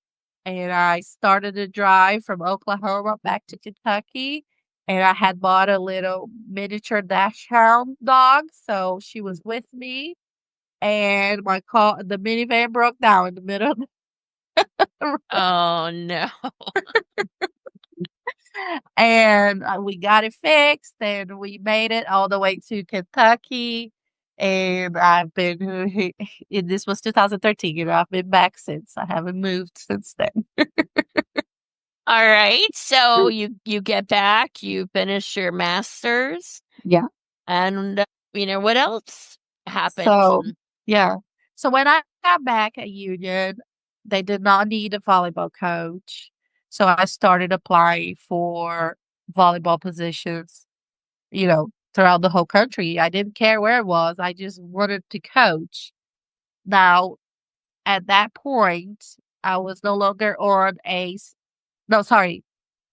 and I started to drive from Oklahoma back to Kentucky. And I had bought a little miniature dachshund dog, so she was with me. And the minivan broke down in the middle of the road. Oh, no. And we got it fixed, and we made it all the way to Kentucky. And I've been, this was 2013, I've been back since. I haven't moved since then. All right. So you get back, you finish your master's, Yeah. and what else happened? So, yeah. So when I got back at Union, they did not need a volleyball coach. So I started applying for volleyball positions, throughout the whole country. I didn't care where it was. I just wanted to coach. Now, at that point, I was no longer on no, sorry,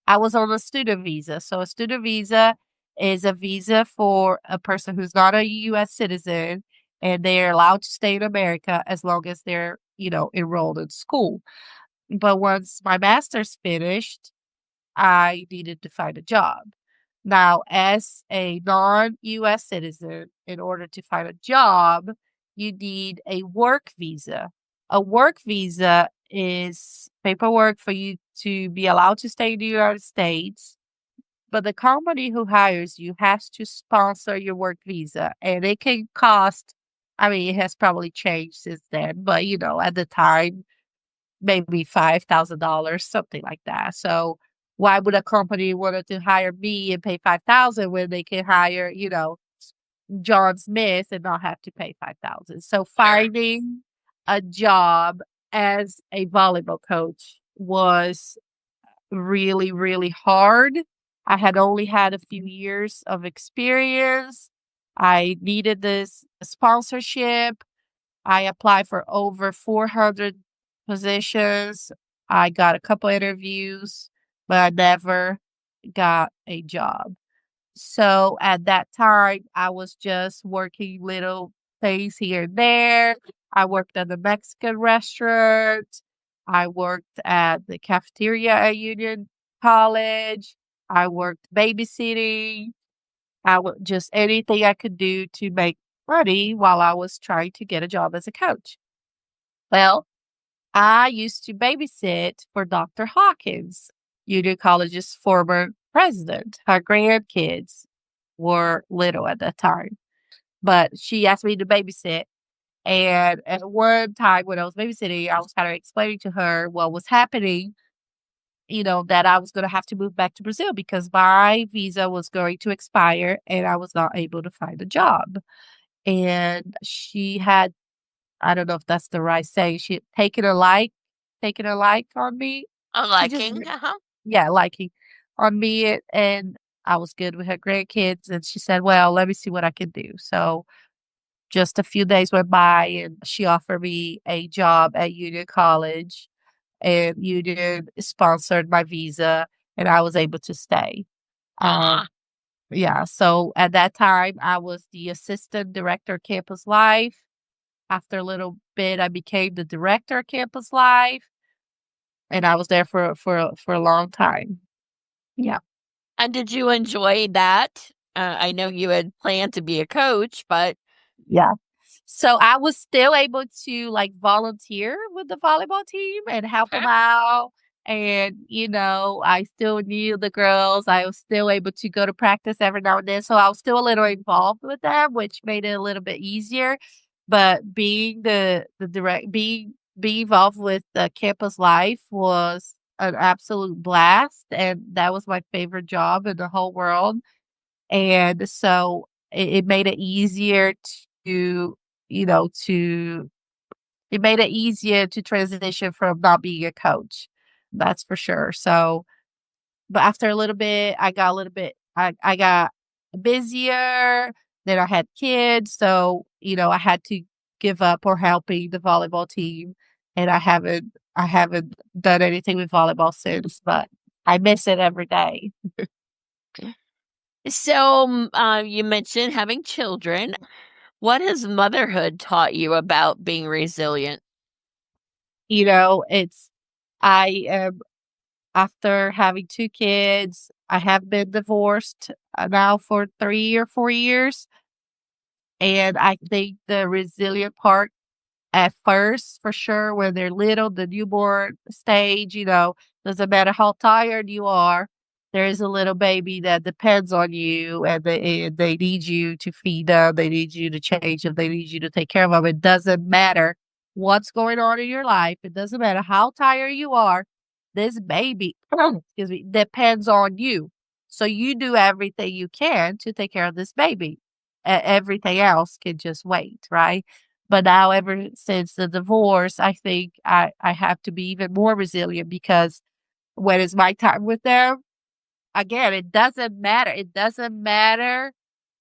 I was on a student visa. So a student visa is a visa for a person who's not a U.S. citizen, and they're allowed to stay in America as long as they're, enrolled in school. But once my master's finished, I needed to find a job. Now, as a non-US citizen, in order to find a job, you need a work visa. A work visa is paperwork for you to be allowed to stay in the United States, but the company who hires you has to sponsor your work visa, and it can cost, I mean, it has probably changed since then, but at the time, maybe $5,000, something like that. So why would a company want to hire me and pay 5,000 when they can hire, John Smith and not have to pay 5,000? So finding a job as a volleyball coach was really, really hard. I had only had a few years of experience. I needed this sponsorship. I applied for over 400 positions. I got a couple interviews, but I never got a job. So at that time, I was just working little things here and there. I worked at the Mexican restaurant. I worked at the cafeteria at Union College. I worked babysitting. I would just anything I could do to make money while I was trying to get a job as a coach. Well, I used to babysit for Dr. Hawkins, Union College's former president. Her grandkids were little at that time, but she asked me to babysit. And at one time when I was babysitting, I was kind of explaining to her what was happening, that I was going to have to move back to Brazil because my visa was going to expire and I was not able to find a job. And she had, I don't know if that's the right saying, she had taken a like on me. A She just, liking. Uh-huh. yeah, liking on me. And I was good with her grandkids. And she said, well, let me see what I can do. So just a few days went by and she offered me a job at Union College, and Union sponsored my visa and I was able to stay. Um, Aw. yeah, so at that time I was the assistant director of campus life. After a little bit, I became the director of campus life, and I was there for a long time. Yeah. And did you enjoy that? I know you had planned to be a coach, but Yeah. So I was still able to like volunteer with the volleyball team and help them out. And, I still knew the girls. I was still able to go to practice every now and then. So I was still a little involved with them, which made it a little bit easier. But being the direct being involved with the campus life was an absolute blast. And that was my favorite job in the whole world. And so it made it easier to, you know, to it made it easier to transition from not being a coach. That's for sure. So, but after a little bit, I got busier. Then I had kids. So, I had to give up or helping the volleyball team. And I haven't done anything with volleyball since, but I miss it every day. so you mentioned having children. What has motherhood taught you about being resilient? It's I am after having two kids, I have been divorced now for 3 or 4 years. And I think the resilient part at first, for sure, when they're little, the newborn stage, doesn't matter how tired you are, there is a little baby that depends on you, and they need you to feed them, they need you to change them, they need you to take care of them. It doesn't matter what's going on in your life. It doesn't matter how tired you are. This baby, excuse me, depends on you. So you do everything you can to take care of this baby. Everything else can just wait, right? But now, ever since the divorce, I think I have to be even more resilient because when it's my time with them, again, it doesn't matter. It doesn't matter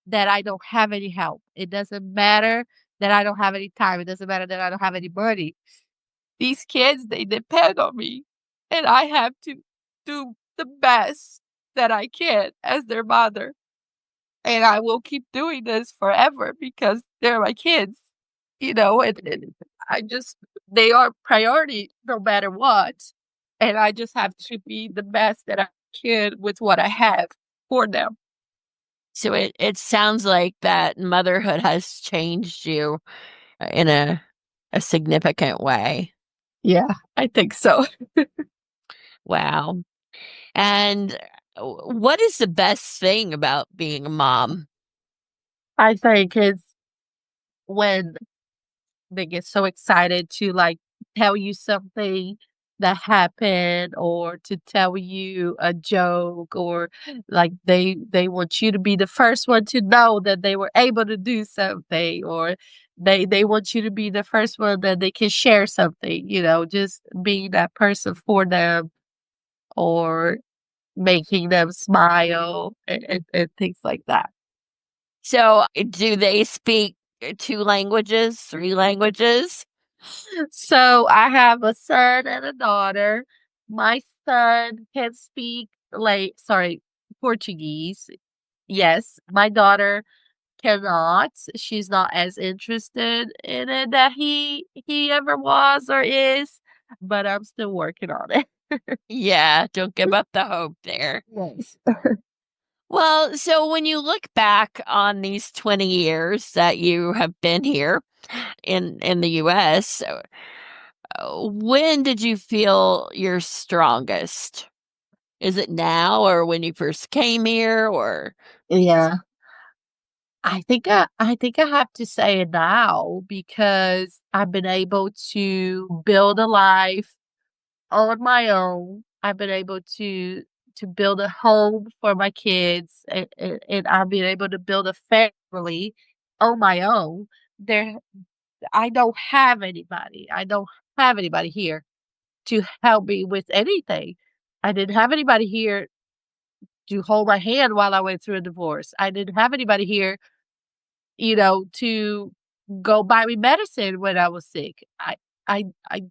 that I don't have any help. It doesn't matter that I don't have any time. It doesn't matter that I don't have any money. These kids, they depend on me, and I have to do the best that I can as their mother. And I will keep doing this forever because they're my kids, and I just, they are priority no matter what. And I just have to be the best that I can with what I have for them. So it sounds like that motherhood has changed you in a significant way. Yeah, I think so. Wow. And what is the best thing about being a mom? I think it's when they get so excited to like tell you something that happened or to tell you a joke, or like they want you to be the first one to know that they were able to do something, or they want you to be the first one that they can share something, just being that person for them, or making them smile, and things like that. So, do they speak 2 languages, 3 languages? So I have a son and a daughter. My son can speak Portuguese. Yes, my daughter cannot. She's not as interested in it that he ever was or is, but I'm still working on it. Yeah, don't give up the hope there. Yes. Well, so when you look back on these 20 years that you have been here in the US, when did you feel your strongest? Is it now or when you first came here or Yeah. I think I have to say it now because I've been able to build a life on my own. I've been able to build a home for my kids, and I've been able to build a family on my own. There, I don't have anybody. I don't have anybody here to help me with anything. I didn't have anybody here to hold my hand while I went through a divorce. I didn't have anybody here, to go buy me medicine when I was sick. I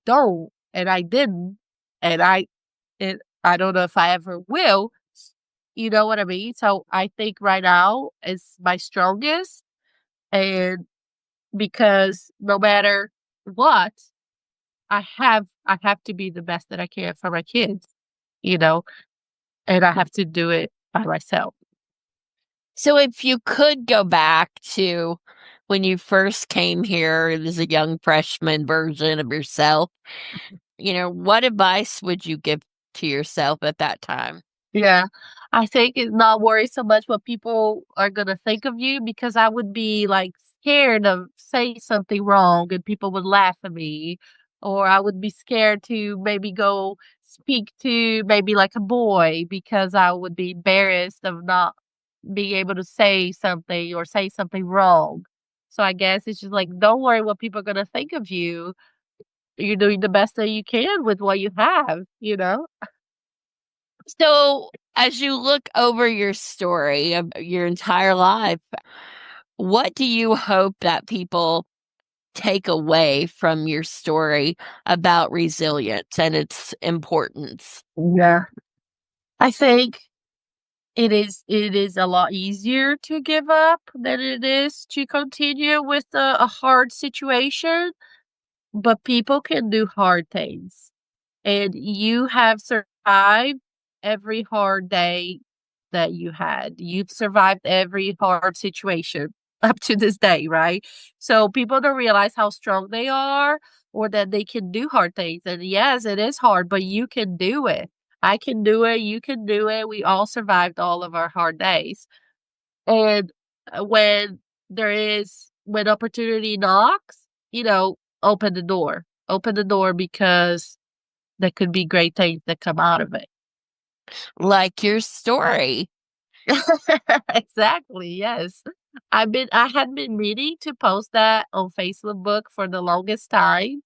don't, and I didn't, and I don't know if I ever will. You know what I mean? So I think right now is my strongest, and because no matter what, I have to be the best that I can for my kids, you know, and I have to do it by myself. so if you could go back to when you first came here as a young freshman version of yourself, what advice would you give to yourself at that time? Yeah. I think it's not worry so much what people are gonna think of you, because I would be like scared of saying something wrong and people would laugh at me. Or I would be scared to maybe go speak to maybe like a boy because I would be embarrassed of not being able to say something or say something wrong. So I guess it's just like don't worry what people are gonna think of you. You're doing the best that you can with what you have. So, as you look over your story of your entire life, what do you hope that people take away from your story about resilience and its importance? Yeah. I think it is a lot easier to give up than it is to continue with a hard situation, but people can do hard things. And you have survived every hard day that you had. You've survived every hard situation up to this day, right? So people don't realize how strong they are or that they can do hard things. And yes, it is hard, but you can do it. I can do it. You can do it. We all survived all of our hard days. And when when opportunity knocks, open the door. Open the door because there could be great things that come out of it. Like your story. Exactly, yes. I had been meaning to post that on Facebook for the longest time,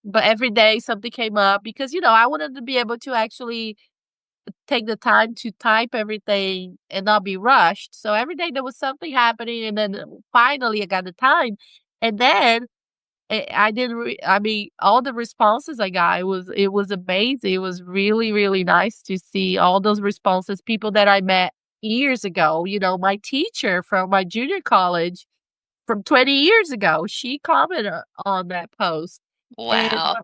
but every day something came up because, I wanted to be able to actually take the time to type everything and not be rushed. So every day there was something happening, and then finally I got the time. And then I didn't I mean, all the responses I got, it was amazing. It was really, really nice to see all those responses, people that I met years ago, my teacher from my junior college from 20 years ago, she commented on that post. And Wow.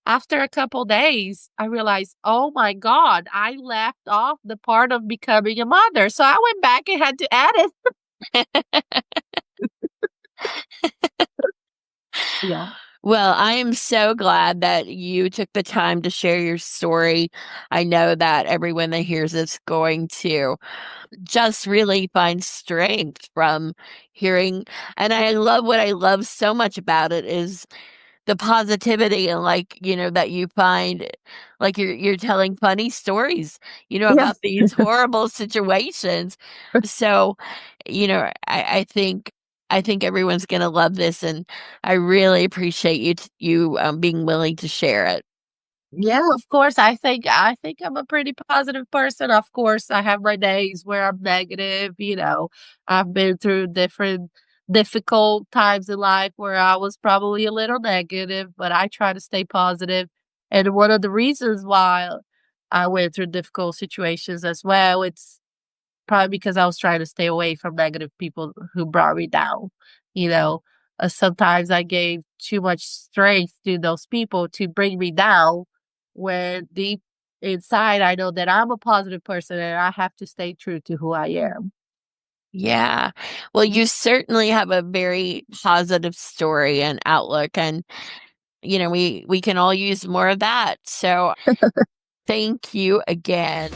after a couple days, I realized, oh my God, I left off the part of becoming a mother. So I went back and had to add it. Yeah. Well, I am so glad that you took the time to share your story. I know that everyone that hears it's going to just really find strength from hearing. And what I love so much about it is the positivity and that you find like you're telling funny stories, Yeah. about these horrible situations. So, I think everyone's gonna love this, and I really appreciate you being willing to share it. Yeah, of course. I think I'm a pretty positive person. Of course, I have my days where I'm negative. I've been through different difficult times in life where I was probably a little negative, but I try to stay positive. And one of the reasons why I went through difficult situations as well, it's probably because I was trying to stay away from negative people who brought me down. You know, Sometimes I gave too much strength to those people to bring me down when deep inside I know that I'm a positive person and I have to stay true to who I am. Yeah. Well, you certainly have a very positive story and outlook, and we can all use more of that. So, thank you again.